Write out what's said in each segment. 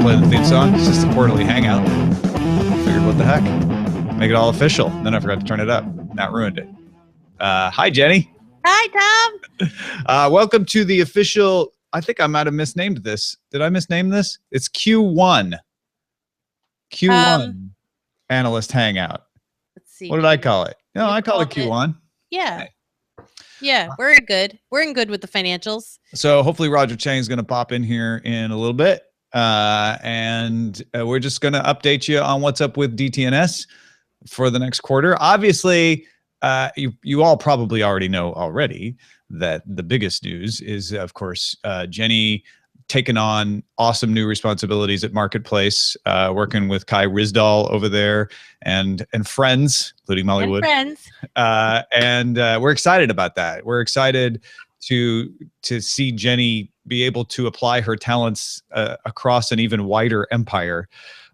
play the theme song. It's just a quarterly hangout. Figured what the heck. Make it all official. Then I forgot to turn it up. That ruined it. Hi, Jenny. Hi, Tom. Welcome to the official, I think I might have misnamed this. Did I misname this? It's Q1. Q1 Analyst Hangout. Let's see. What did I call it? No, I call it Q1. Yeah. Hey. Yeah, we're good. We're in good with the financials. So hopefully Roger Chang is going to pop in here in a little bit. And we're just going to update you on what's up with DTNS for the next quarter. Obviously, you all probably already know already that the biggest news is, of course, Jennie taking on awesome new responsibilities at Marketplace, working with Kai Rizdal over there and friends, including Molly Wood. Friends. And we're excited about that. We're excited to see Jennie be able to apply her talents across an even wider empire.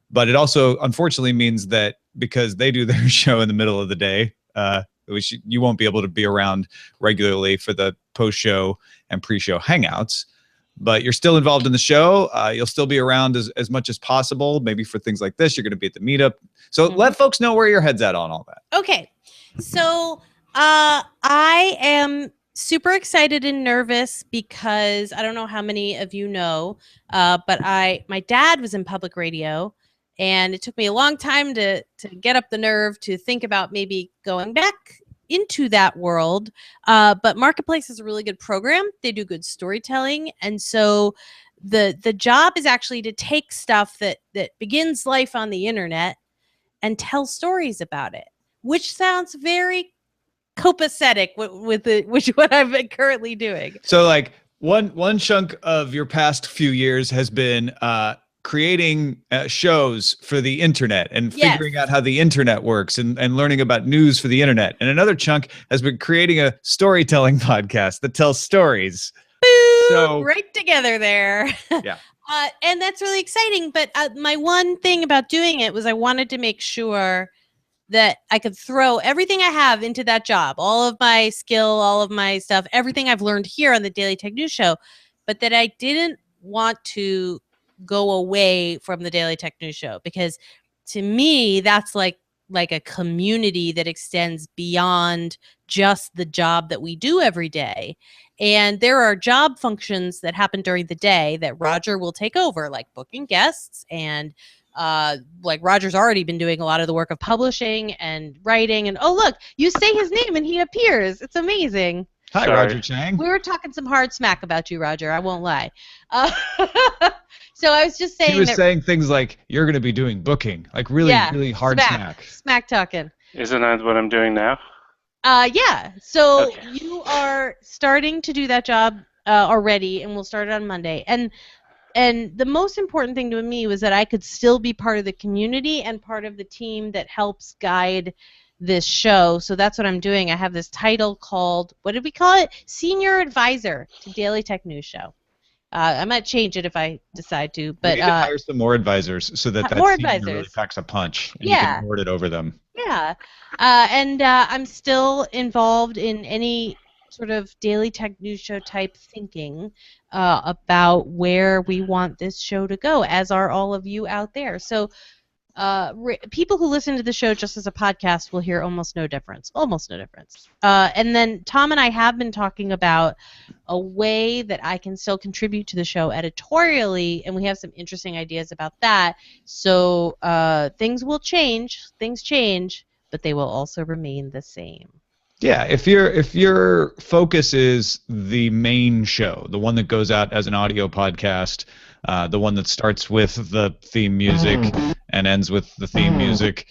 But it also, unfortunately, means that because they do their show in the middle of the day, you won't be able to be around regularly for the post-show and pre-show hangouts. But you're still involved in the show. You'll still be around as much as possible. Maybe for things like this, you're going to be at the meetup. So let folks know where your head's at on all that. Okay. So I am super excited and nervous because I don't know how many of you know, but my dad was in public radio, and it took me a long time to get up the nerve to think about maybe going back into that world. But Marketplace is a really good program. They do good storytelling. And so the job is actually to take stuff that begins life on the internet and tell stories about it, which sounds very copacetic with what I've been currently doing. So like one chunk of your past few years has been creating shows for the internet and figuring out how the internet works and learning about news for the internet. And another chunk has been creating a storytelling podcast that tells stories. Boom, so right together there. Yeah. And that's really exciting. But my one thing about doing it was I wanted to make sure that I could throw everything I have into that job, all of my skill, all of my stuff, everything I've learned here on the Daily Tech News Show, but that I didn't want to go away from the Daily Tech News Show, because to me that's like a community that extends beyond just the job that we do every day. And there are job functions that happen during the day that Roger will take over, like booking guests, and like Roger's already been doing a lot of the work of publishing and writing, and oh look, you say his name and he appears. It's amazing. Hi, sorry. Roger Chang. We were talking some hard smack about you, Roger. I won't lie. So I was just saying. He was saying things like, you're going to be doing booking, like really hard smack. Smack talking. Isn't that what I'm doing now? Yeah. So you are starting to do that job already, and we'll start it on Monday. And the most important thing to me was that I could still be part of the community and part of the team that helps guide this show. So that's what I'm doing. I have this title called, what did we call it? Senior Advisor to Daily Tech News Show. I might change it if I decide to. But we need to hire some more advisors so that senior really packs a punch and you can lord it over them. Yeah. And I'm still involved in any sort of Daily Tech News Show type thinking about where we want this show to go, as are all of you out there. So people who listen to the show just as a podcast will hear almost no difference. And then Tom and I have been talking about a way that I can still contribute to the show editorially, and we have some interesting ideas about that. So things will change, but they will also remain the same. Yeah, if your focus is the main show, the one that goes out as an audio podcast, the one that starts with the theme music and ends with the theme music,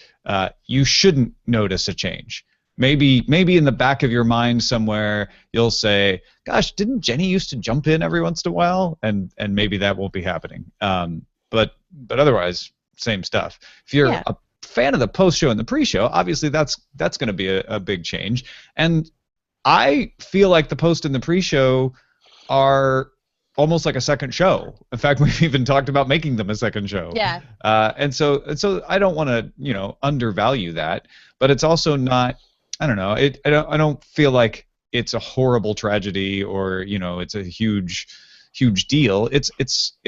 you shouldn't notice a change. Maybe in the back of your mind somewhere you'll say, gosh, didn't Jennie used to jump in every once in a while? And maybe that won't be happening. But otherwise, same stuff. If you're a fan of the post-show and the pre-show, obviously that's going to be a big change. And I feel like the post and the pre-show are almost like a second show. In fact, we've even talked about making them a second show. Yeah. And so I don't want to, undervalue that, but it's also not, I don't know, I don't feel like it's a horrible tragedy or, it's a huge huge deal. It's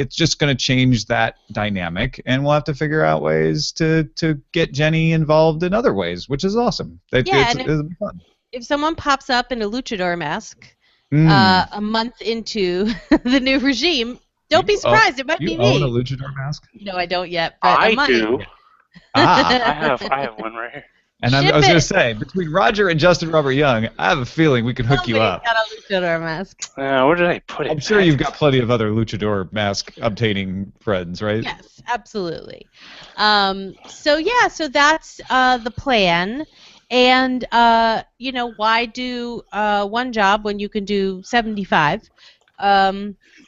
just going to change that dynamic, and we'll have to figure out ways to get Jennie involved in other ways, which is awesome. It'll be fun. If someone pops up in a luchador mask a month into the new regime, don't be surprised. It might be me. You own a luchador mask? No, I don't yet. But I do. Ah. I have one right here. And I was going to say, between Roger and Justin Robert Young, I have a feeling we can hook you up. Got a luchador mask. Where did I put it? I'm sure you've got plenty of other luchador mask obtaining friends, right? Yes, absolutely. So that's the plan. And why do one job when you can do 75?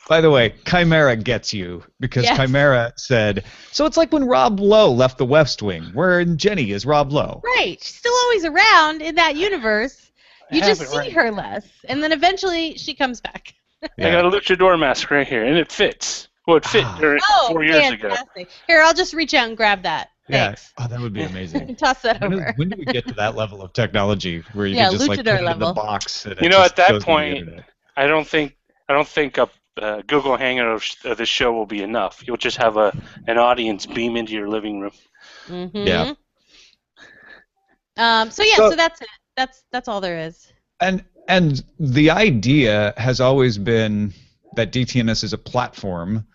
By the way, Chimera gets you, because Yes. Chimera said, so it's like when Rob Lowe left the West Wing, where Jennie is Rob Lowe. Right. She's still always around in that universe. You I just have it see right. her less. And then eventually she comes back. I got a luchador mask right here, and it fits. Well, it fit during 4 years ago. Fantastic. Here, I'll just reach out and grab that. Thanks. Yeah. Oh, that would be amazing. Toss that over. When do we get to that level of technology where you Yeah, can just like put luchador it in level. the box? And You it know, just at that goes to the point, internet? I don't think Google Hangout of this show will be enough. You'll just have an audience beam into your living room. Mm-hmm. Yeah. So that's it. That's all there is. And the idea has always been that DTNS is a platform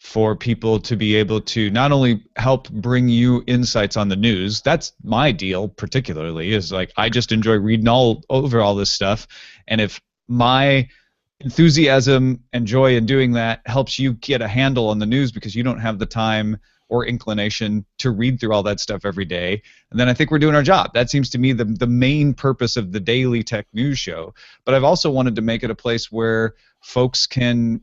for people to be able to not only help bring you insights on the news. That's my deal particularly, is like I just enjoy reading all over all this stuff, and if my enthusiasm and joy in doing that helps you get a handle on the news because you don't have the time or inclination to read through all that stuff every day, and then I think we're doing our job. That seems to me the main purpose of the daily tech news show. But I've also wanted to make it a place where folks can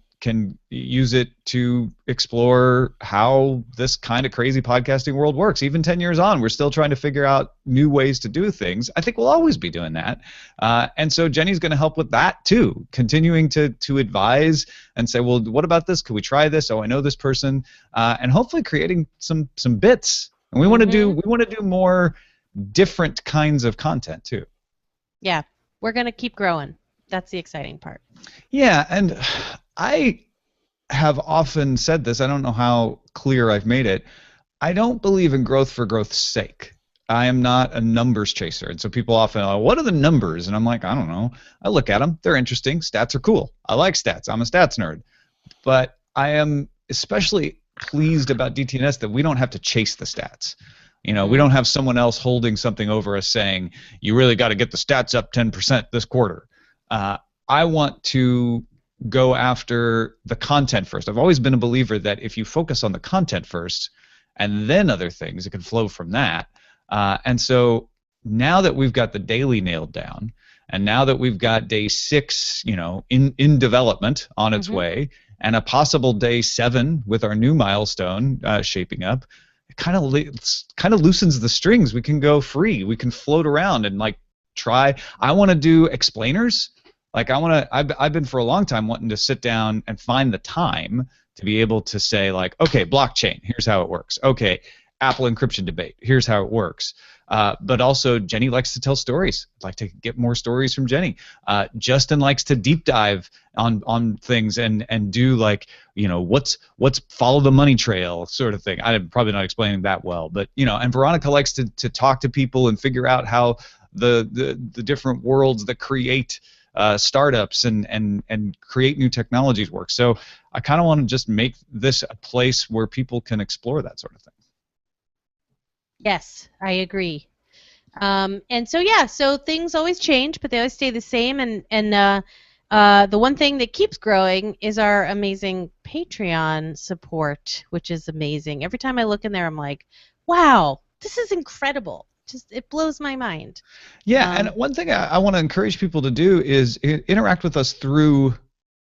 use it to explore how this kind of crazy podcasting world works. Even 10 years on, we're still trying to figure out new ways to do things. I think we'll always be doing that. And so Jennie's going to help with that too, continuing to advise and say, well, what about this? Could we try this? Oh, I know this person. And hopefully creating some bits. And we want to do more different kinds of content too. Yeah, we're going to keep growing. That's the exciting part. Yeah, and I have often said this. I don't know how clear I've made it. I don't believe in growth for growth's sake. I am not a numbers chaser. And so people often are like, what are the numbers? And I'm like, I don't know. I look at them. They're interesting. Stats are cool. I like stats. I'm a stats nerd. But I am especially pleased about DTNS that we don't have to chase the stats. You know, we don't have someone else holding something over us saying, you really got to get the stats up 10% this quarter. I want to go after the content first. I've always been a believer that if you focus on the content first and then other things, it can flow from that. And so now that we've got the daily nailed down, and now that we've got day 6, you know, in development on its way, and a possible day 7 with our new milestone shaping up, it kind of loosens the strings. We can go free. We can float around and like try. I want to do explainers. Like I've been for a long time wanting to sit down and find the time to be able to say like, okay, blockchain, here's how it works. Okay, Apple encryption debate, here's how it works. But also Jennie likes to tell stories. I'd like to get more stories from Jennie. Justin likes to deep dive on things and do like, you know, what's follow the money trail sort of thing. I'm probably not explaining that well, but you know, and Veronica likes to talk to people and figure out how the different worlds that create startups and create new technologies work. So I kind of want to just make this a place where people can explore that sort of thing. Yes, I agree. And so yeah, so things always change, but they always stay the same. And the one thing that keeps growing is our amazing Patreon support, which is amazing. Every time I look in there, I'm like, wow, this is incredible. Just it blows my mind. Yeah, and one thing I want to encourage people to do is interact with us through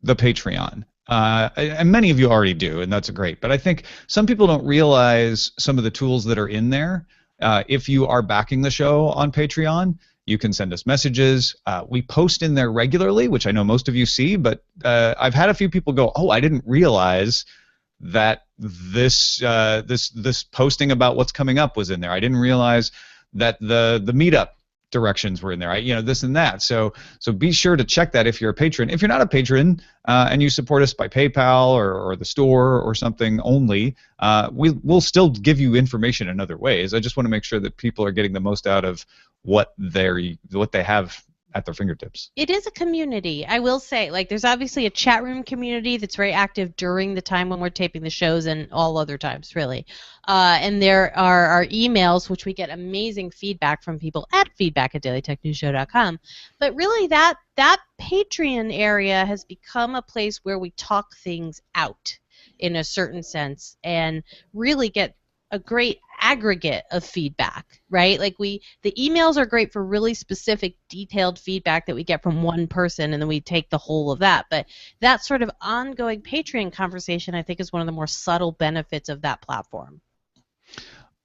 the Patreon. And many of you already do, and that's great. But I think some people don't realize some of the tools that are in there. If you are backing the show on Patreon, you can send us messages. We post in there regularly, which I know most of you see, but I've had a few people go, oh, I didn't realize that this posting about what's coming up was in there. I didn't realize that the meetup directions were in there. This and that. So be sure to check that if you're a patron. If you're not a patron and you support us by PayPal or the store or something only, we'll still give you information in other ways. I just want to make sure that people are getting the most out of what they have at their fingertips. It is a community. I will say, like, there's obviously a chat room community that's very active during the time when we're taping the shows and all other times, really. And there are our emails, which we get amazing feedback from people at feedback@dailytechnewsshow.com. But really, that Patreon area has become a place where we talk things out in a certain sense and really get a great aggregate of feedback, right? Like the emails are great for really specific, detailed feedback that we get from one person, and then we take the whole of that. But that sort of ongoing Patreon conversation, I think, is one of the more subtle benefits of that platform.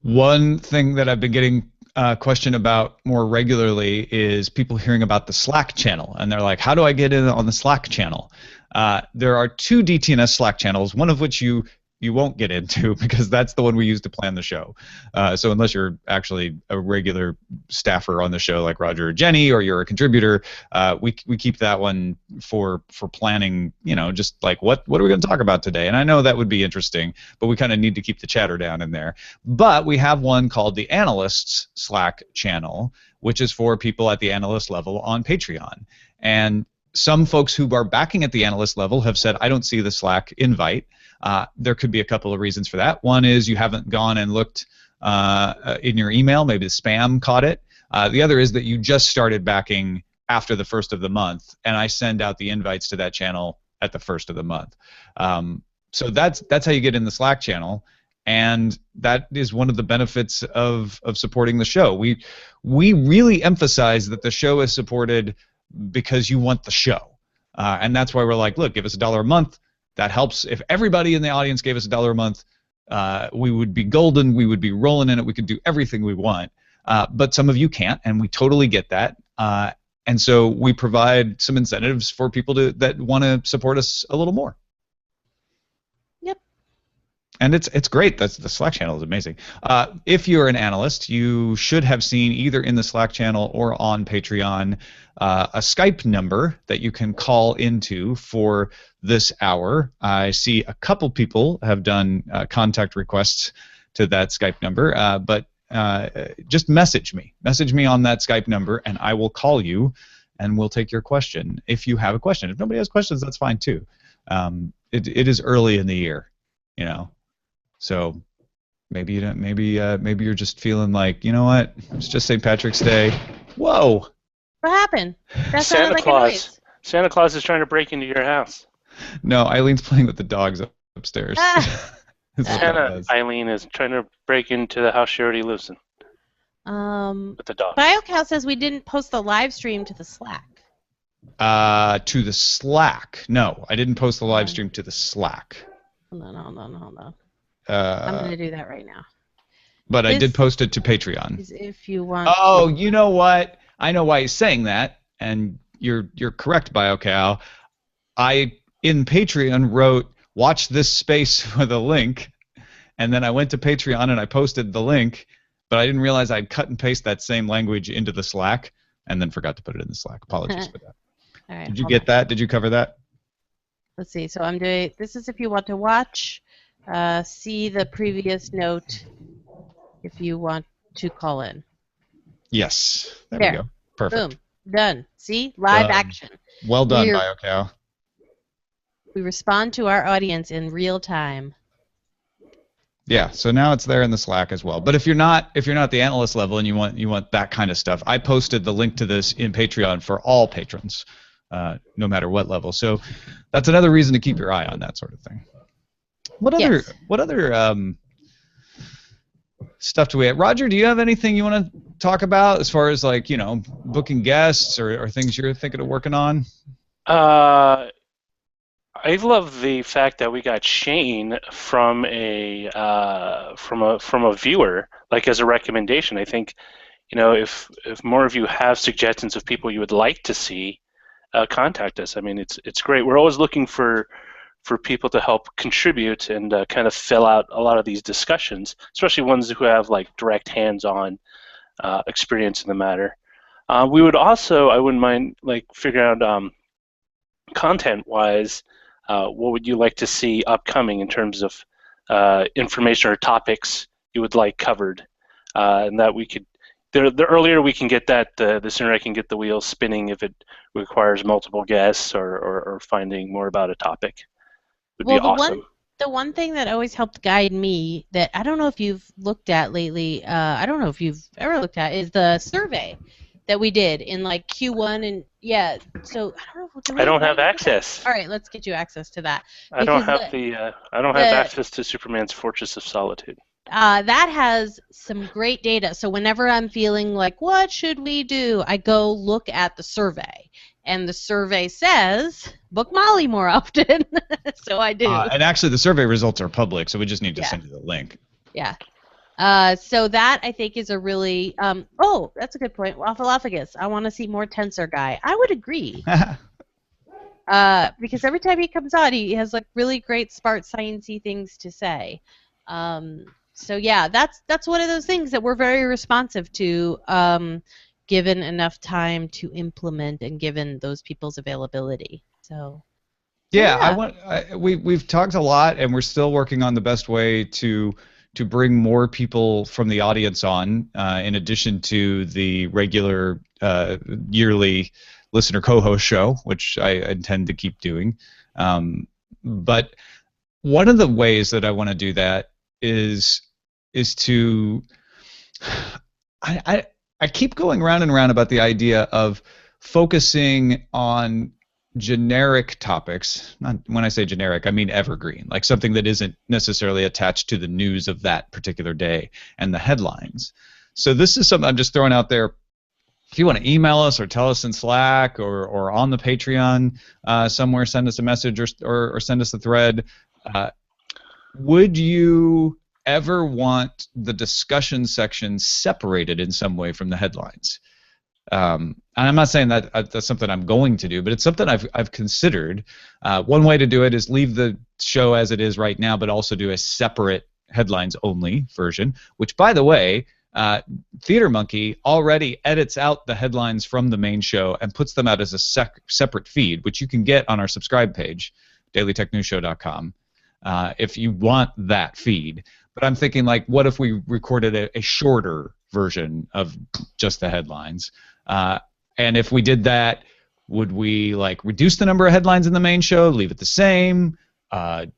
One thing that I've been getting question about more regularly is people hearing about the Slack channel, and they're like, how do I get in on the Slack channel? There are 2 DTNS Slack channels, one of which you won't get into because that's the one we use to plan the show. So unless you're actually a regular staffer on the show like Roger or Jennie, or you're a contributor, we keep that one for planning, just like what are we going to talk about today? And I know that would be interesting, but we kind of need to keep the chatter down in there. But we have one called the Analysts Slack channel, which is for people at the analyst level on Patreon. And some folks who are backing at the analyst level have said, I don't see the Slack invite. There could be a couple of reasons for that. One is you haven't gone and looked in your email. Maybe the spam caught it. The other is that you just started backing after the 1st of the month, and I send out the invites to that channel at the 1st of the month. So that's how you get in the Slack channel, and that is one of the benefits of supporting the show. We really emphasize that the show is supported because you want the show, and that's why we're like, look, give us $1 a month. That helps. If everybody in the audience gave us $1 a month, we would be golden. We would be rolling in it. We could do everything we want. But some of you can't, and we totally get that. And so we provide some incentives for people that want to support us a little more. Yep. And it's great. The Slack channel is amazing. If you're an analyst, you should have seen either in the Slack channel or on Patreon a Skype number that you can call into for this hour. I see a couple people have done contact requests to that Skype number, but just message me. Message me on that Skype number, and I will call you, and we'll take your question if you have a question. If nobody has questions, that's fine too. It is early in the year, so maybe you don't. Maybe you're just feeling like, you know what? It's just St. Patrick's Day. Whoa! What happened? That sounded like Claus. a noise. Santa Claus is trying to break into your house. No, Eileen's playing with the dogs upstairs. Santa Eileen is trying to break into the house she already lives in. With the dog. BioCow says we didn't post the live stream to the Slack. To the Slack. No, I didn't post the live stream to the Slack. Hold on. I'm going to do that right now. But I did post it to Patreon. If you want. Oh, you know what? I know why he's saying that, and you're correct, BioCow. I, in Patreon, wrote, watch this space with a link, and then I went to Patreon and I posted the link, but I didn't realize I'd cut and paste that same language into the Slack, and then forgot to put it in the Slack. Apologies for that. All right, did you get that? Did you cover that? Let's see. So I'm doing, this is if you want to watch, see the previous note if you want to call in. Yes. There we go. Perfect. Boom. Done. See? Live action. Well done, BioCow. We respond to our audience in real time. Yeah, so now it's there in the Slack as well. But if you're not the analyst level and you want that kind of stuff, I posted the link to this in Patreon for all patrons, no matter what level. So that's another reason to keep your eye on that sort of thing. What other stuff do we have? Roger, do you have anything you want to talk about as far as, like, booking guests or things you're thinking of working on? I love the fact that we got Shane from a viewer, like, as a recommendation. I think, if more of you have suggestions of people you would like to see, contact us. I mean, it's great. We're always looking for people to help contribute and kind of fill out a lot of these discussions, especially ones who have, like, direct hands-on experience in the matter. We would also, I wouldn't mind like figuring out content-wise, what would you like to see upcoming in terms of information or topics you would like covered, and that we could. The earlier we can get that, the sooner I can get the wheels spinning. If it requires multiple guests or finding more about a topic, would be awesome. The one thing that always helped guide me that I don't know if you've looked at lately, I don't know if you've ever looked at, is the survey that we did in like Q1 and yeah. So I don't know. I don't have access. All right, let's get you access to that. I don't have have access to Superman's Fortress of Solitude. That has some great data. So whenever I'm feeling like, what should we do? I go look at the survey. And the survey says, book Molly more often. So I do. And actually, the survey results are public, so we just need to send you the link. Yeah. So that, I think, is a really... oh, that's a good point. Waffleophagus. I want to see more Tensor Guy. I would agree. Because every time he comes on, he has like really great smart science-y things to say. So yeah, that's one of those things that we're very responsive to, given enough time to implement and given those people's availability. So. Yeah. We've talked a lot, and we're still working on the best way to bring more people from the audience on, in addition to the regular yearly listener co-host show, which I intend to keep doing. But one of the ways that I want to do that is to I keep going round and round about the idea of focusing on generic topics. When I say generic, I mean evergreen, like something that isn't necessarily attached to the news of that particular day and the headlines. So this is something I'm just throwing out there. If you want to email us or tell us in Slack or on the Patreon somewhere, send us a message or send us a thread. Would you ever want the discussion section separated in some way from the headlines? And I'm not saying that that's something I'm going to do, but it's something I've considered. One way to do it is leave the show as it is right now, but also do a separate headlines-only version, which, by the way, Theater Monkey already edits out the headlines from the main show and puts them out as a separate feed, which you can get on our subscribe page, dailytechnewsshow.com, if you want that feed. But I'm thinking, like, what if we recorded a shorter version of just the headlines? And if we did that, would we like reduce the number of headlines in the main show, leave it the same,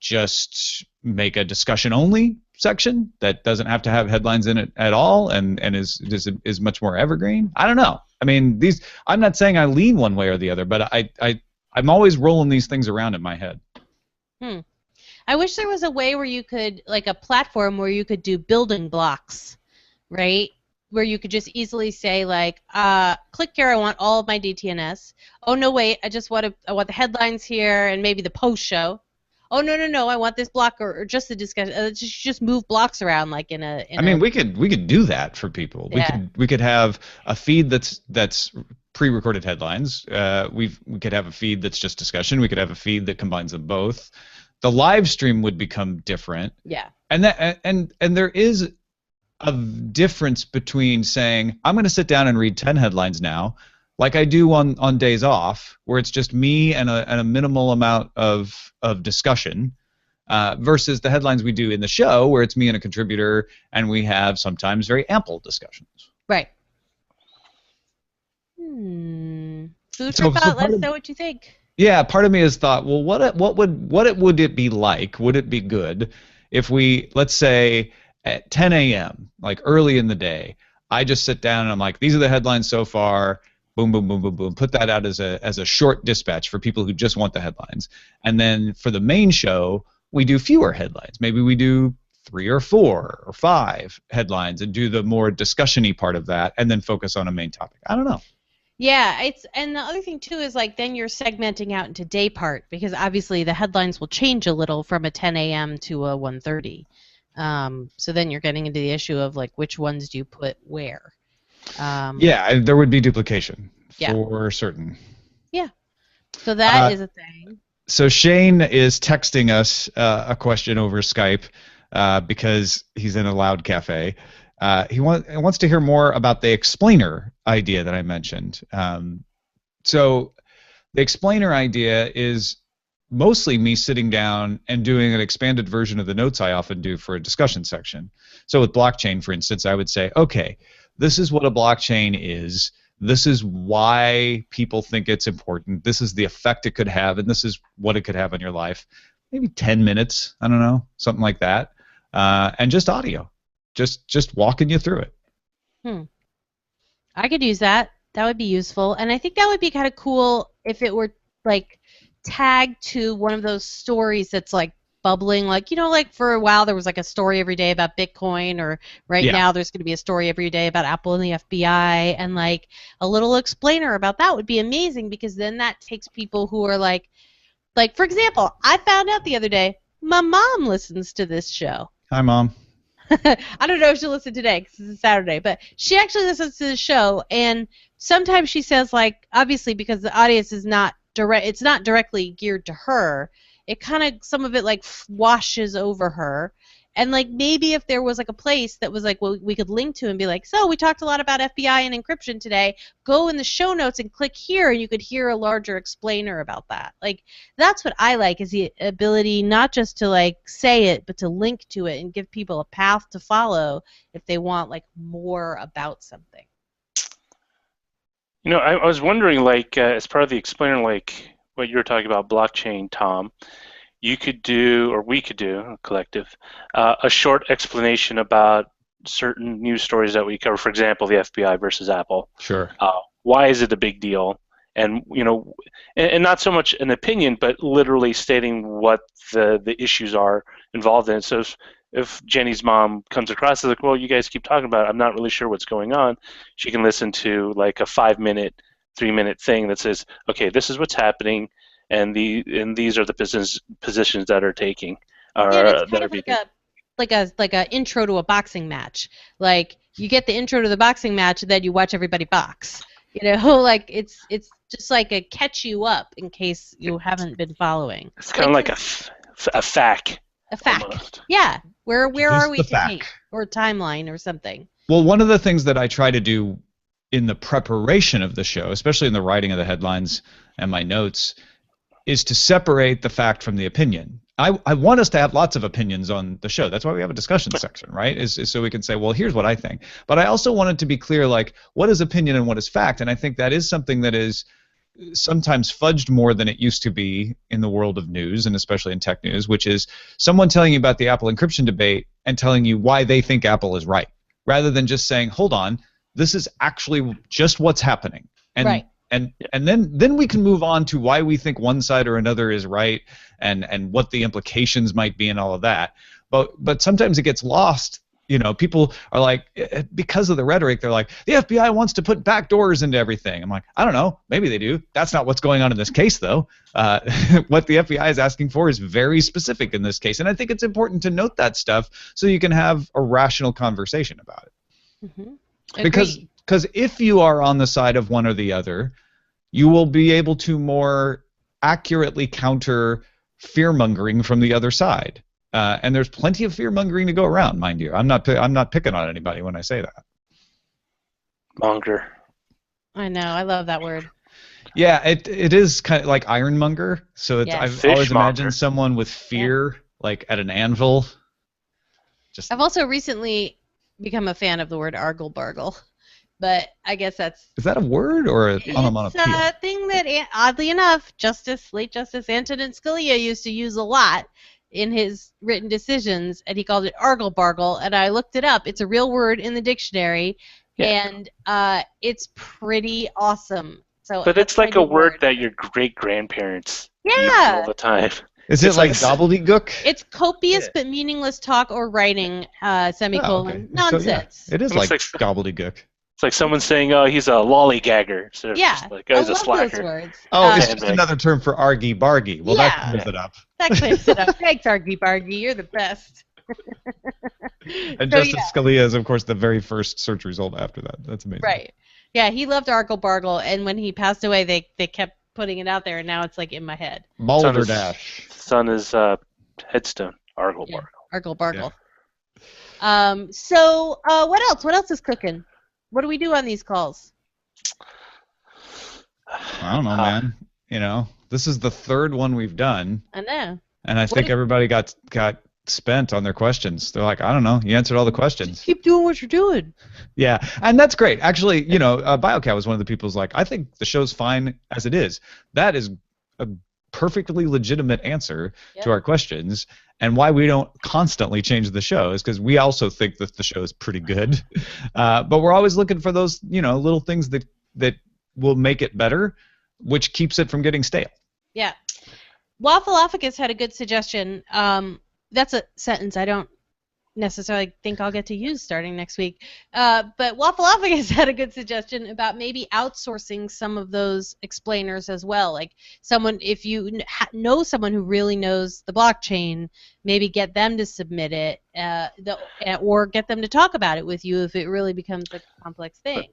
just make a discussion-only section that doesn't have to have headlines in it at all, and is much more evergreen? I don't know. I mean, I'm not saying I lean one way or the other, but I'm always rolling these things around in my head. I wish there was a way where you could, like a platform where you could do building blocks, right? Where you could just easily say, like, click here, I want all of my DTNS. Oh, no, wait, I want the headlines here and maybe the post show. Oh, no, I want this block or just the discussion. Just move blocks around like in a... I mean, we could do that for people. Yeah. We could have a feed that's pre-recorded headlines. We could have a feed that's just discussion. We could have a feed that combines them both. The live stream would become different. Yeah. And there is a difference between saying, I'm going to sit down and read 10 headlines now, like I do on days off, where it's just me and a minimal amount of discussion, versus the headlines we do in the show, where it's me and a contributor, and we have sometimes very ample discussions. Right. Food for thought. Let us know what you think. Yeah, part of me has thought, well, what would it be like? Would it be good if we, let's say, at 10 a.m., like early in the day, I just sit down and I'm like, these are the headlines so far. Boom, boom, boom, boom, boom. Put that out as a short dispatch for people who just want the headlines. And then for the main show, we do fewer headlines. Maybe we do 3 or 4 or 5 headlines and do the more discussion-y part of that, and then focus on a main topic. I don't know. Yeah, and the other thing too is like then you're segmenting out into day part, because obviously the headlines will change a little from a 10 a.m. to a 1:30. So then you're getting into the issue of like which ones do you put where. Yeah, there would be duplication for certain. Yeah, so that is a thing. So Shane is texting us a question over Skype because he's in a loud cafe. He wants to hear more about the explainer idea that I mentioned. So the explainer idea is mostly me sitting down and doing an expanded version of the notes I often do for a discussion section. So with blockchain, for instance, I would say, okay, this is what a blockchain is. This is why people think it's important. This is the effect it could have, and this is what it could have on your life. Maybe 10 minutes, I don't know, something like that. And just audio, just walking you through it. I could use that. That would be useful. And I think that would be kind of cool if it were like tagged to one of those stories that's like bubbling, like, you know, like for a while there was like a story every day about Bitcoin, or now there's going to be a story every day about Apple and the FBI, and like a little explainer about that would be amazing, because then that takes people who are like for example, I found out the other day my mom listens to this show. Hi, Mom. I don't know if she'll listen today because it's a Saturday, but she actually listens to the show, and sometimes she says, like, obviously because the audience is not it's not directly geared to her, it kind of, some of it like washes over her, and like maybe if there was like a place that was like, well, we could link to and be like, so we talked a lot about FBI and encryption today, go in the show notes and click here, and you could hear a larger explainer about that. Like, that's what I like, is the ability not just to like say it, but to link to it and give people a path to follow if they want like more about something. You know, I was wondering, like, as part of the explainer, like what you were talking about, blockchain, Tom, you could do, or we could do, collective, a short explanation about certain news stories that we cover. For example, the FBI versus Apple. Sure. Why is it a big deal? And, you know, and not so much an opinion, but literally stating what the issues are involved in it. So if Jennie's mom comes across as like, well, you guys keep talking about it, I'm not really sure what's going on, she can listen to like a 5-minute, 3-minute thing that says, okay, this is what's happening, and these are the positions that are taking. It's kind of like a intro to a boxing match. Like, you get the intro to the boxing match, and then you watch everybody box. You know, like it's just like a catch you up in case you haven't been following. It's kind of like a FAQ. A FAQ. Almost. Yeah. Where are we today? Or timeline or something. Well, one of the things that I try to do in the preparation of the show, especially in the writing of the headlines and my notes, is to separate the fact from the opinion. I want us to have lots of opinions on the show. That's why we have a discussion section, right? Is so we can say, well, here's what I think. But I also want it to be clear, like, what is opinion and what is fact? And I think that is something that is sometimes fudged more than it used to be in the world of news, and especially in tech news, which is someone telling you about the Apple encryption debate and telling you why they think Apple is right, rather than just saying, hold on, this is actually just what's happening. And right. And then we can move on to why we think one side or another is right, and what the implications might be and all of that. But sometimes it gets lost. You know, people are like, because of the rhetoric, they're like, the FBI wants to put backdoors into everything. I'm like, I don't know, maybe they do. That's not what's going on in this case, though. What the FBI is asking for is very specific in this case, and I think it's important to note that stuff so you can have a rational conversation about it. Mm-hmm. Because if you are on the side of one or the other, you will be able to more accurately counter fear-mongering from the other side. And there's plenty of fear-mongering to go around, mind you. I'm not picking on anybody when I say that. Monger. I know. I love that word. Yeah, it is kind of like ironmonger. So Yes. I've Fishmonger. always imagined someone with fear, like at an anvil. I've also recently become a fan of the word Arglebargle. But I guess that's... Is that a word or an onomatopoeia? It's a thing that, oddly enough, late Justice Antonin Scalia used to use a lot in his written decisions, and he called it Arglebargle, and I looked it up. It's a real word in the dictionary, and it's pretty awesome. So, but it's like a word that your great-grandparents use all the time. Is it like gobbledygook? It's copious but meaningless talk or writing, semicolon, nonsense. So, it is like gobbledygook. It's like someone saying, "Oh, he's a lollygagger." So like, I love those words. Oh, it's just another term for argy-bargy. Well, that clears it up. That clears it up. Thanks, argy-bargy. You're the best. And Justice Scalia is, of course, the very first search result after that. That's amazing. Right. Yeah, he loved Arglebargle, and when he passed away, they kept putting it out there, and now it's like in my head. Balderdash. Son is headstone. Arglebargle. Yeah, Arglebargle. So what else? What else is cooking? What do we do on these calls? I don't know, man. You know, this is the third one we've done. I know. And I think everybody got spent on their questions. They're like, I don't know. You answered all the questions. Keep doing what you're doing. Yeah, and that's great. Actually, you know, BioCat was one of the people who's like, I think the show's fine as it is. That is a perfectly legitimate answer to our questions. And why we don't constantly change the show is because we also think that the show is pretty good. But we're always looking for those, you know, little things that will make it better, which keeps it from getting stale. Yeah. Waffleophagus had a good suggestion. That's a sentence I don't necessarily think I'll get to use starting next week. But Waffleophagus had a good suggestion about maybe outsourcing some of those explainers as well. Like someone, if you know someone who really knows the blockchain, maybe get them to submit it, or get them to talk about it with you if it really becomes a complex thing.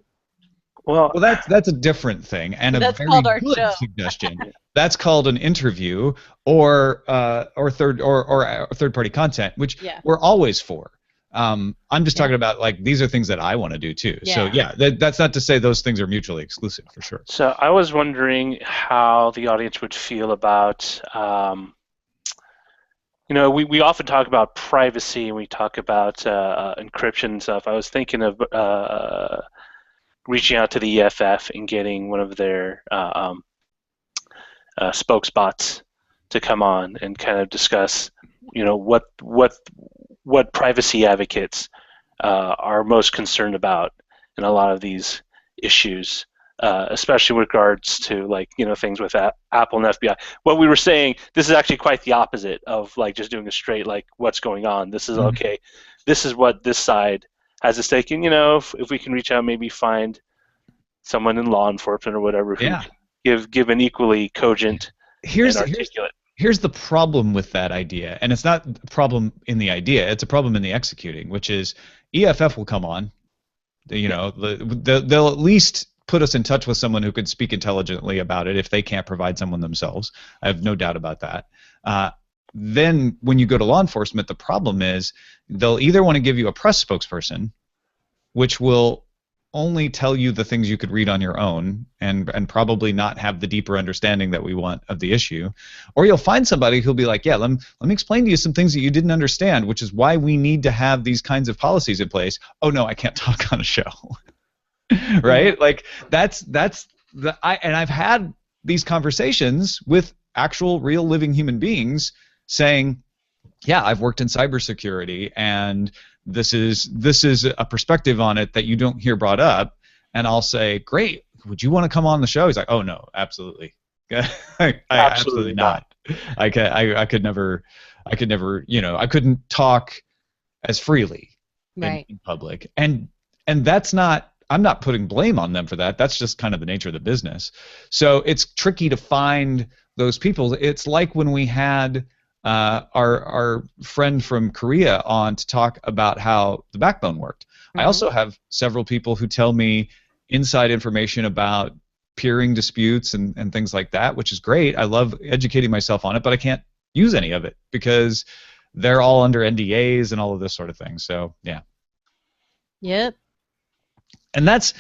Well, that's a different thing, and a very good suggestion. That's called an interview or third-party content, which we're always for. I'm just talking about, like, these are things that I want to do too. Yeah. So yeah, that's not to say those things are mutually exclusive, for sure. So I was wondering how the audience would feel about, you know, we often talk about privacy and we talk about encryption and stuff. I was thinking of reaching out to the EFF and getting one of their spokesbots to come on and kind of discuss, you know, what privacy advocates are most concerned about in a lot of these issues, especially with regards to, like, you know, things with Apple and FBI. What we were saying, this is actually quite the opposite of, like, just doing a straight, like, what's going on. This is okay. This is what this side has a stake in. You know, if we can reach out, maybe find someone in law enforcement or whatever who can give an equally cogent and articulate. Here's the problem with that idea, and it's not a problem in the idea, it's a problem in the executing, which is EFF will come on, you know, they'll at least put us in touch with someone who could speak intelligently about it if they can't provide someone themselves. I have no doubt about that. Then when you go to law enforcement, the problem is they'll either want to give you a press spokesperson, which will only tell you the things you could read on your own and probably not have the deeper understanding that we want of the issue, or you'll find somebody who'll be like, yeah, let me explain to you some things that you didn't understand, which is why we need to have these kinds of policies in place. Oh no, I can't talk on a show. Right? Like I've had these conversations with actual real living human beings saying, yeah, I've worked in cybersecurity and this is a perspective on it that you don't hear brought up, and I'll say, great, would you want to come on the show? He's like, oh no, absolutely. Absolutely not. I could never, you know, I couldn't talk as freely in public, and that's not, I'm not putting blame on them for that. That's just kind of the nature of the business. So it's tricky to find those people. It's like when we had our friend from Korea on to talk about how the backbone worked. I also have several people who tell me inside information about peering disputes and things like that, which is great. I love educating myself on it, but I can't use any of it because they're all under NDAs and all of this sort of thing. So yeah. Yep. And that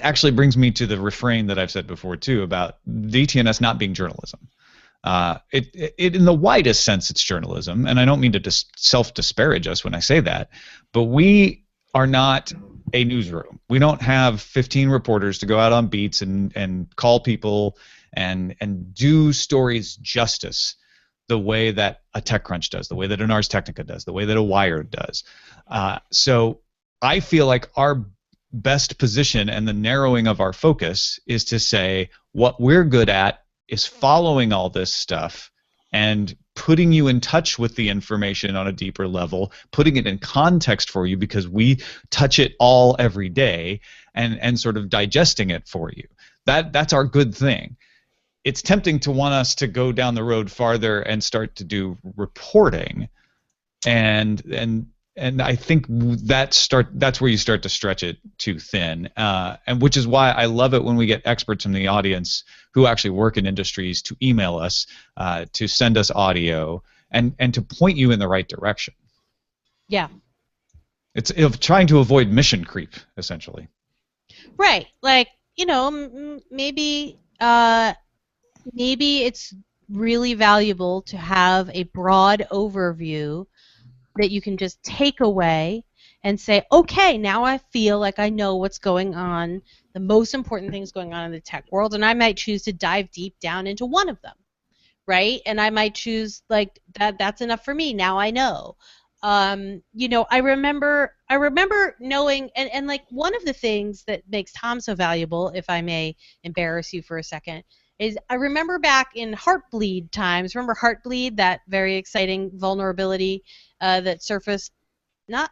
actually brings me to the refrain that I've said before too about DTNS not being journalism. It in the widest sense, it's journalism, and I don't mean to self-disparage us when I say that, but we are not a newsroom. We don't have 15 reporters to go out on beats and call people and do stories justice the way that a TechCrunch does, the way that an Ars Technica does, the way that a Wired does. So I feel like our best position and the narrowing of our focus is to say what we're good at is following all this stuff and putting you in touch with the information on a deeper level, putting it in context for you because we touch it all every day, and sort of digesting it for you. That's our good thing. It's tempting to want us to go down the road farther and start to do reporting, and I think that's where you start to stretch it too thin, and which is why I love it when we get experts from the audience who actually work in industries to email us, to send us audio, and to point you in the right direction. Yeah. It's trying to avoid mission creep, essentially. Right. Like, maybe it's really valuable to have a broad overview that you can just take away and say, okay, now I feel like I know what's going on, the most important things going on in the tech world, and I might choose to dive deep down into one of them, right? And I might choose like that's enough for me. Now I know. I remember knowing, and like one of the things that makes Tom so valuable, if I may embarrass you for a second, is I remember back in Heartbleed times. Remember Heartbleed, that very exciting vulnerability that surfaced not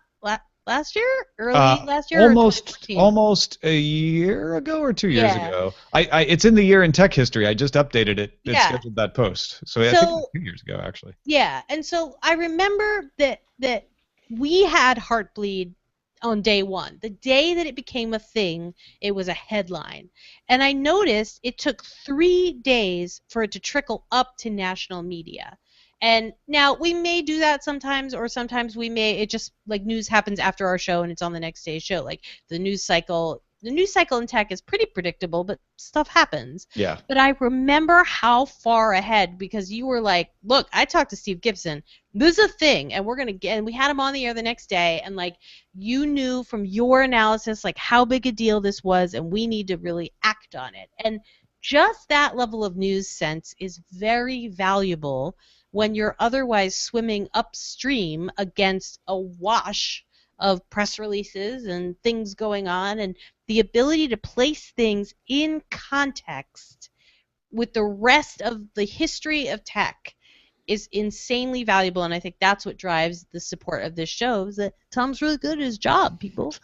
last year, early last year, or 2014? Almost a year ago or 2 years Yeah. ago. It's in the year in tech history. I just updated it. It Yeah. scheduled that post. So I think it was 2 years ago, actually. Yeah, and so I remember that we had Heartbleed on day one. The day that it became a thing, it was a headline. And I noticed it took 3 days for it to trickle up to national media. And now we may do that sometimes, or sometimes it just, like, news happens after our show and it's on the next day's show. Like the news cycle in tech is pretty predictable, but stuff happens. Yeah. But I remember how far ahead, because you were like, look, I talked to Steve Gibson. This is a thing, and we had him on the air the next day, and like you knew from your analysis like how big a deal this was, and we need to really act on it. And just that level of news sense is very valuable when you're otherwise swimming upstream against a wash of press releases and things going on, and the ability to place things in context with the rest of the history of tech is insanely valuable, and I think that's what drives the support of this show, is that Tom's really good at his job, people.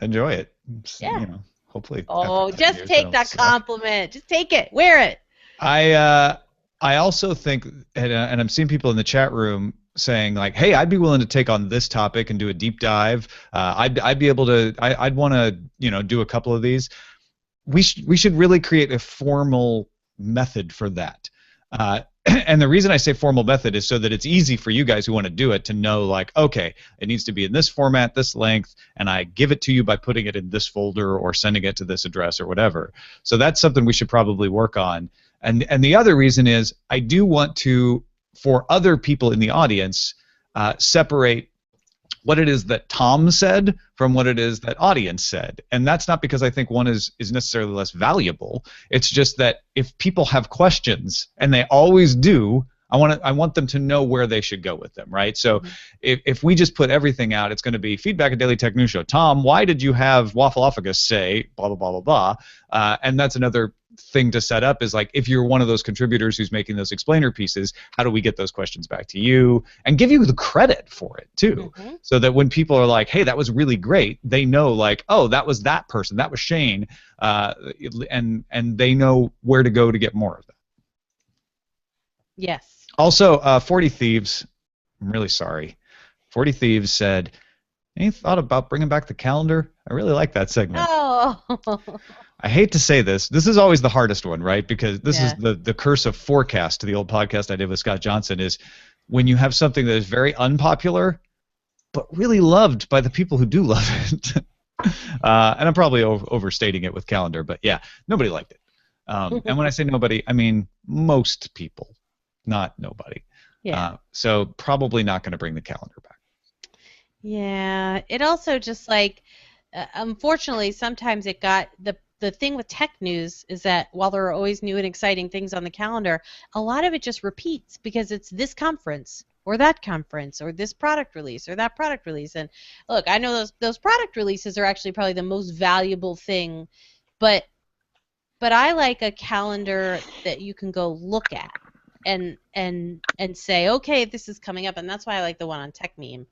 Enjoy it. Yeah. Hopefully. Oh, just take that compliment. Just take it. Wear it. I also think, and I'm seeing people in the chat room saying like, hey, I'd be willing to take on this topic and do a deep dive. I'd be able to. I'd want to do a couple of these. We should really create a formal method for that. And the reason I say formal method is so that it's easy for you guys who want to do it to know, like, okay, it needs to be in this format, this length, and I give it to you by putting it in this folder or sending it to this address or whatever. So that's something we should probably work on. And the other reason is I do want to, for other people in the audience, separate what it is that Tom said from what it is that audience said. And that's not because I think one is necessarily less valuable. It's just that if people have questions, and they always do, I want them to know where they should go with them, right? So if we just put everything out, it's going to be feedback at Daily Tech News Show. Tom, why did you have Waffleophagus say blah, blah, blah, blah, blah? And that's another thing to set up, is like, if you're one of those contributors who's making those explainer pieces, how do we get those questions back to you and give you the credit for it too, so that when people are like, hey, that was really great, they know like, oh, that was that person, that was Shane, and they know where to go to get more of that. Yes. Also, 40 Thieves, I'm really sorry. 40 Thieves said, any thought about bringing back the calendar? I really like that segment. Oh. I hate to say this. This is always the hardest one, right? Because this is the curse of Forecast, the old podcast I did with Scott Johnson, is when you have something that is very unpopular, but really loved by the people who do love it. And I'm probably overstating it with calendar, but yeah, nobody liked it. And when I say nobody, I mean most people, not nobody. Yeah. So probably not going to bring the calendar back. Yeah. It also just like, unfortunately, sometimes it got the thing with tech news is that while there are always new and exciting things on the calendar, a lot of it just repeats because it's this conference or that conference or this product release or that product release. And look, I know those product releases are actually probably the most valuable thing, but I like a calendar that you can go look at and say, okay, this is coming up, and that's why I like the one on Tech Meme.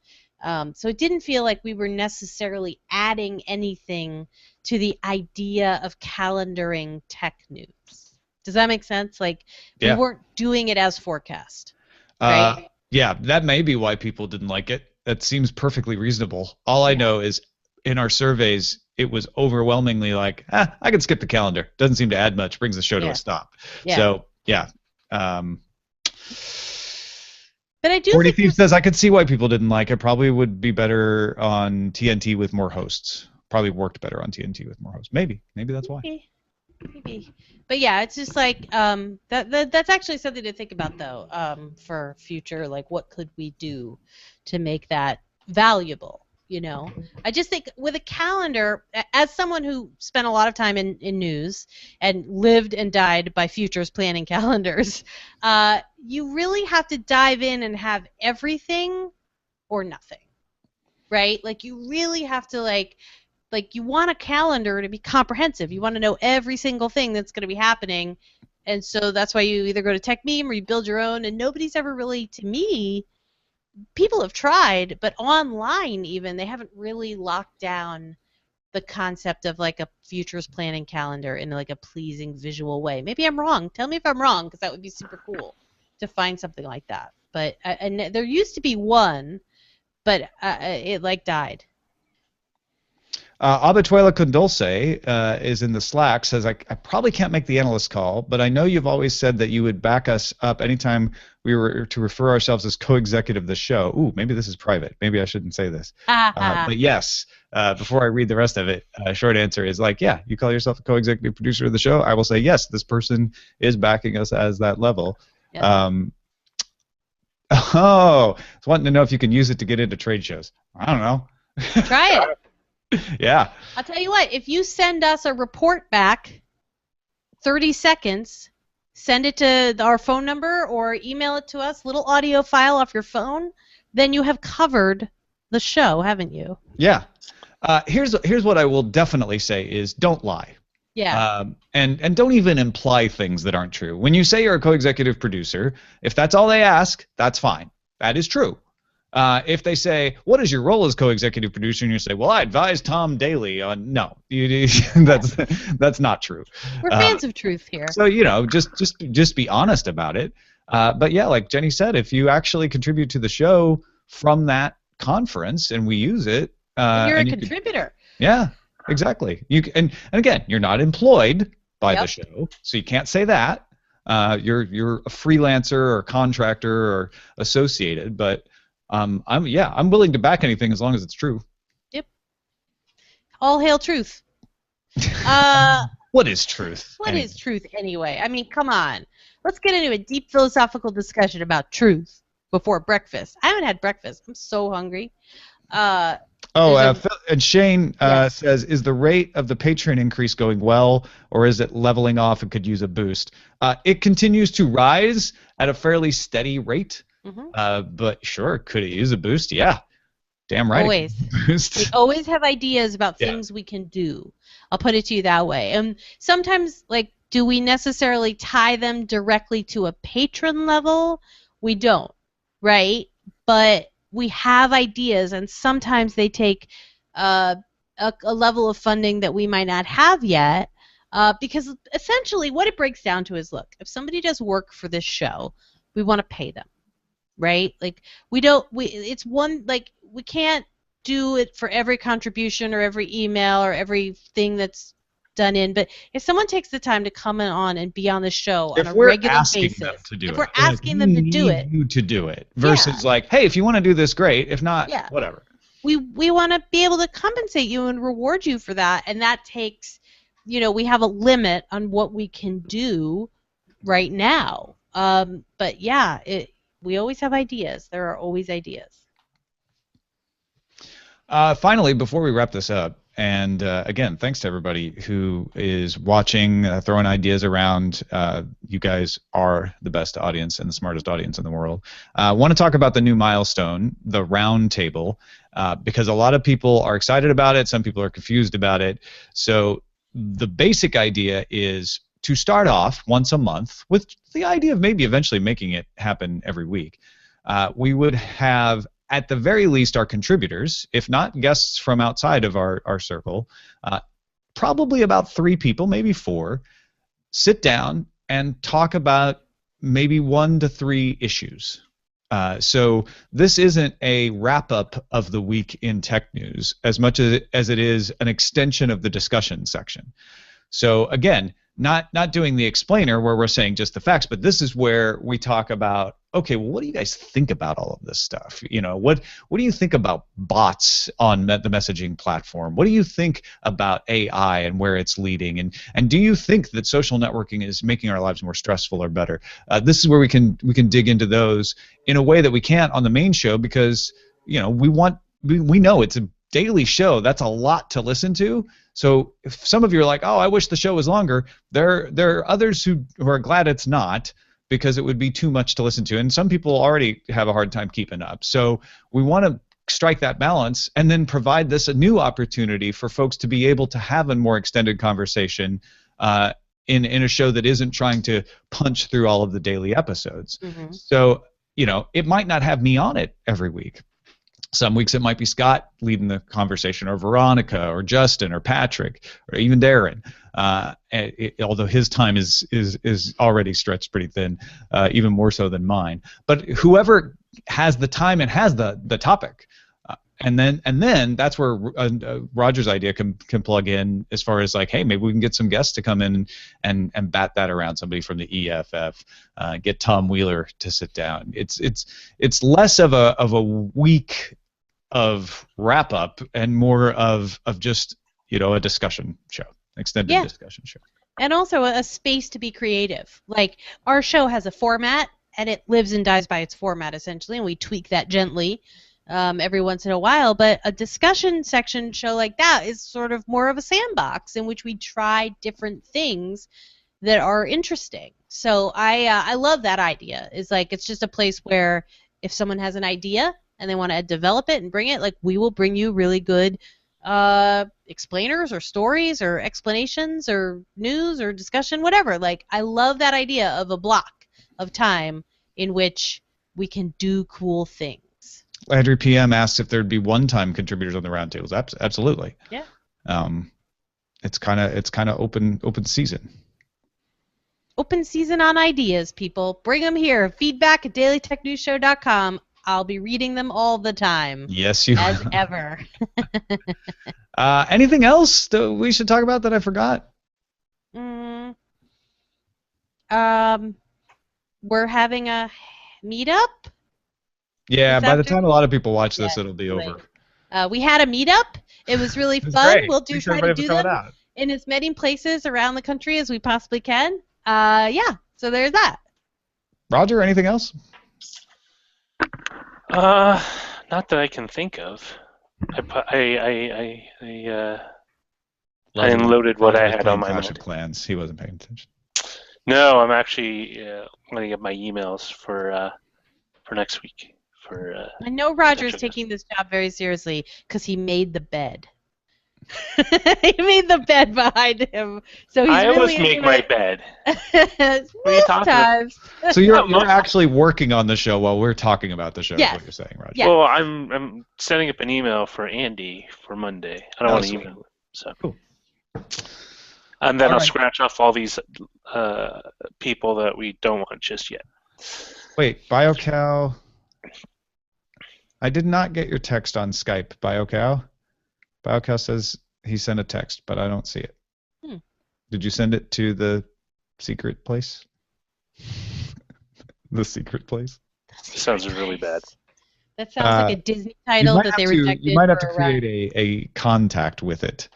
So it didn't feel like we were necessarily adding anything to the idea of calendaring tech news. Does that make sense? Like, we weren't doing it as forecast, right? Yeah, that may be why people didn't like it. That seems perfectly reasonable. All I know is in our surveys, it was overwhelmingly like, I can skip the calendar. Doesn't seem to add much. Brings the show to a stop. Yeah. So, yeah. But But I do 40 think Thief says, I could see why people didn't like it. Probably would be better on TNT with more hosts. Probably worked better on TNT with more hosts. Maybe that's why. Maybe. But yeah, it's just like that's actually something to think about though, for future, like what could we do to make that valuable, you know? I just think with a calendar, as someone who spent a lot of time in news and lived and died by futures planning calendars, you really have to dive in and have everything or nothing, right? Like you really have to like you want a calendar to be comprehensive. You want to know every single thing that's going to be happening. And so that's why you either go to TechMeme or you build your own. And nobody's ever really, to me, people have tried, but online even, they haven't really locked down the concept of like a futures planning calendar in like a pleasing visual way. Maybe I'm wrong. Tell me if I'm wrong, because that would be super cool to find something like that. But and there used to be one, but it like died. Abituela Condolce is in the Slack, says, I probably can't make the analyst call, but I know you've always said that you would back us up anytime we were to refer ourselves as co-executive the show. Ooh, maybe this is private. Maybe I shouldn't say this. But yes, before I read the rest of it, short answer is like, yeah, you call yourself a co-executive producer of the show? I will say, yes, this person is backing us as that level. Yep. I was wanting to know if you can use it to get into trade shows. I don't know. Try it. Yeah. I'll tell you what, if you send us a report back, 30 seconds, send it to our phone number or email it to us, little audio file off your phone, then you have covered the show, haven't you? Yeah. Here's what I will definitely say is don't lie. Yeah. And don't even imply things that aren't true. When you say you're a co-executive producer, if that's all they ask, that's fine. That is true. If they say, what is your role as co-executive producer? And you say, well, I advise Tom daily on, no, that's not true. We're fans of truth here. So, just be honest about it. But yeah, like Jennie said, if you actually contribute to the show from that conference and we use it. You're a contributor. Yeah, exactly. And again, you're not employed by the show, so you can't say that. You're a freelancer or contractor or associated, but I'm willing to back anything as long as it's true. Yep. All hail truth. What is truth? What is truth anyway? I mean, come on. Let's get into a deep philosophical discussion about truth before breakfast. I haven't had breakfast. I'm so hungry. And Shane says, is the rate of the Patreon increase going well, or is it leveling off and could use a boost? It continues to rise at a fairly steady rate. Mm-hmm. But sure, could it use a boost? Yeah, damn right. Always. Boost. We always have ideas about things we can do. I'll put it to you that way. And sometimes, like, do we necessarily tie them directly to a patron level? We don't, right? But we have ideas, and sometimes they take a level of funding that we might not have yet, because essentially what it breaks down to is, look, if somebody does work for this show, we want to pay them. Right? Like we can't do it for every contribution or every email or everything that's done in, but if someone takes the time to come on and be on the show on a regular basis, if we're asking them to do it, you to do it versus like, hey, if you want to do this, great. If not, whatever. We want to be able to compensate you and reward you for that, and that takes, we have a limit on what we can do right now. But yeah, we always have ideas. There are always ideas. Finally, before we wrap this up, and again, thanks to everybody who is watching, throwing ideas around. You guys are the best audience and the smartest audience in the world. I want to talk about the new milestone, the round table, because a lot of people are excited about it. Some people are confused about it. So the basic idea is to start off once a month with the idea of maybe eventually making it happen every week. We would have, at the very least, our contributors, if not guests from outside of our circle, probably about 3 people, maybe 4, sit down and talk about maybe 1 to 3 issues. So this isn't a wrap-up of the week in tech news as much as it is an extension of the discussion section. So again, not doing the explainer where we're saying just the facts, but this is where we talk about, okay, well, what do you guys think about all of this stuff? You know, what do you think about bots on the messaging platform? What do you think about AI and where it's leading? And do you think that social networking is making our lives more stressful or better? This is where we can dig into those in a way that we can't on the main show, because you know we know it's a daily show. That's a lot to listen to. So if some of you are like, oh, I wish the show was longer, there are others who are glad it's not, because it would be too much to listen to. And some people already have a hard time keeping up. So we want to strike that balance and then provide this a new opportunity for folks to be able to have a more extended conversation in a show that isn't trying to punch through all of the daily episodes. Mm-hmm. So, you know, it might not have me on it every week. Some weeks it might be Scott leading the conversation, or Veronica, or Justin, or Patrick, or even Darren. Although his time is already stretched pretty thin, even more so than mine. But whoever has the time and has the topic, and then that's where Roger's idea can plug in, as far as like, hey, maybe we can get some guests to come in and bat that around. Somebody from the EFF, get Tom Wheeler to sit down. It's less of a week of wrap up and more of just, you know, a discussion show, extended discussion show. And also a space to be creative. Like, our show has a format, and it lives and dies by its format, essentially, and we tweak that gently every once in a while. But a discussion section show like that is sort of more of a sandbox in which we try different things that are interesting. So I love that idea. It's like, it's just a place where if someone has an idea and they want to develop it and bring it, like, we will bring you really good explainers or stories or explanations or news or discussion, whatever. Like, I love that idea of a block of time in which we can do cool things. Landry PM asks if there'd be one-time contributors on the roundtables. Absolutely. Yeah. It's kind of open season. Open season on ideas, people. Bring them here. Feedback at dailytechnewsshow.com. I'll be reading them all the time. Yes, you as ever. Anything else that we should talk about that I forgot? We're having a meetup. Yeah, by the time a lot of people watch this, it'll be over. We had a meetup. It was really fun. Great. We'll try to do them in as many places around the country as we possibly can. So there's that. Roger, anything else? Not that I can think of. I unloaded what I had on my mind. Clans. He wasn't paying attention. No, I'm actually looking at my emails for next week. I know Roger is taking this job very seriously because he made the bed. He made the bed behind him, so he's I really always make my bed. Most times. So you're actually working on the show while we're talking about the show. Yes. Is what you're saying, Roger? Yeah. Well, I'm setting up an email for Andy for Monday. I don't want to email him, so. Cool. And then I'll scratch off all these people that we don't want just yet. Wait, BioCow. I did not get your text on Skype, BioCow. BioCow says he sent a text, but I don't see it. Did you send it to the secret place? The secret place? Sounds really bad. That sounds like a Disney title that they rejected. You might have to create a contact with it.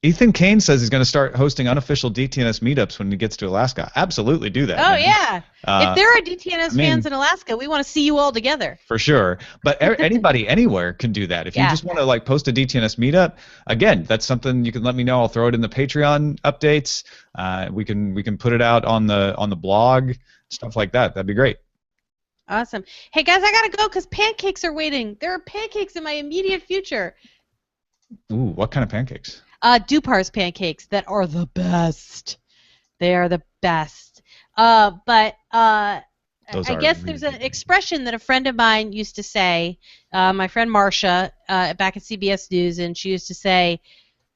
Ethan Kane says he's going to start hosting unofficial DTNS meetups when he gets to Alaska. Absolutely do that. Oh, man. yeah. If there are DTNS fans in Alaska, we want to see you all together. For sure. But anybody anywhere can do that. If you just want to like post a DTNS meetup, again, that's something you can let me know. I'll throw it in the Patreon updates. We can put it out on the blog, stuff like that. That'd be great. Awesome. Hey, guys, I got to go because pancakes are waiting. There are pancakes in my immediate future. Ooh, what kind of pancakes? Dupar's pancakes that are the best. They are the best. But I guess there's an expression that a friend of mine used to say, my friend Marcia, back at CBS News, and she used to say,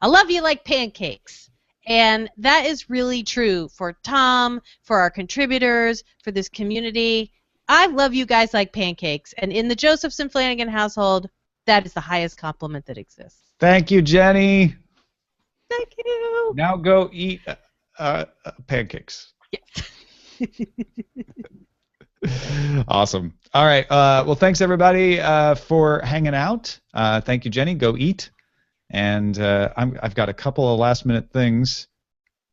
I love you like pancakes. And that is really true for Tom, for our contributors, for this community. I love you guys like pancakes. And in the Josephson Flanagan household, that is the highest compliment that exists. Thank you, Jennie. Thank you. Now go eat pancakes. Yes. Awesome. All right. Well, thanks everybody for hanging out. Thank you, Jennie. Go eat. And I've got a couple of last minute things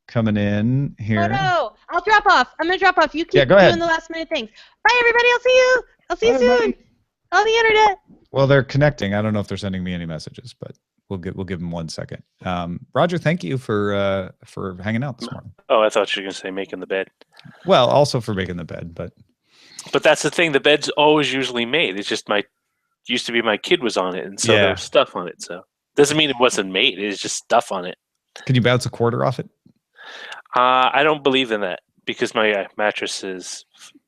coming in here. Oh no! I'll drop off. I'm gonna drop off. You keep go ahead. doing the last minute things. Bye, everybody. I'll see you. I'll see you soon Everybody. on the internet. Well, they're connecting. I don't know if they're sending me any messages, but we'll give them 1 second. Roger, thank you for hanging out this morning. Oh, I thought you were going to say making the bed. Well, also for making the bed, but that's the thing. The bed's always usually made. It's just used to be my kid was on it, and so there was stuff on it. So doesn't mean it wasn't made. It's just stuff on it. Can you bounce a quarter off it? I don't believe in that because my mattress is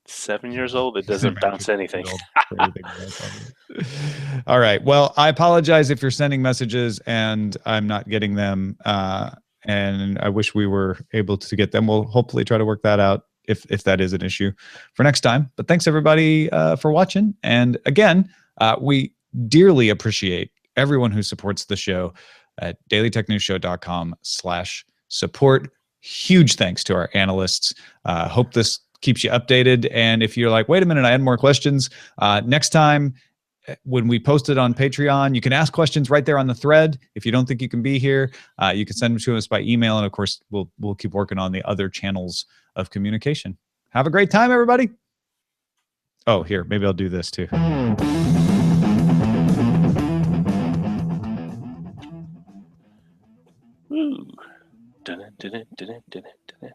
7 years old. It doesn't bounce anything. All right. Well, I apologize if you're sending messages and I'm not getting them. And I wish we were able to get them. We'll hopefully try to work that out if that is an issue for next time. But thanks everybody for watching. And again, we dearly appreciate everyone who supports the show at dailytechnewsshow.com/support. Huge thanks to our analysts. Hope this keeps you updated. And if you're like, wait a minute, I had more questions. Next time, when we post it on Patreon, you can ask questions right there on the thread. If you don't think you can be here, you can send them to us by email. And of course, we'll keep working on the other channels of communication. Have a great time, everybody. Oh, here, maybe I'll do this too. Woo. Dun, dun, dun, dun, dun, dun, dun.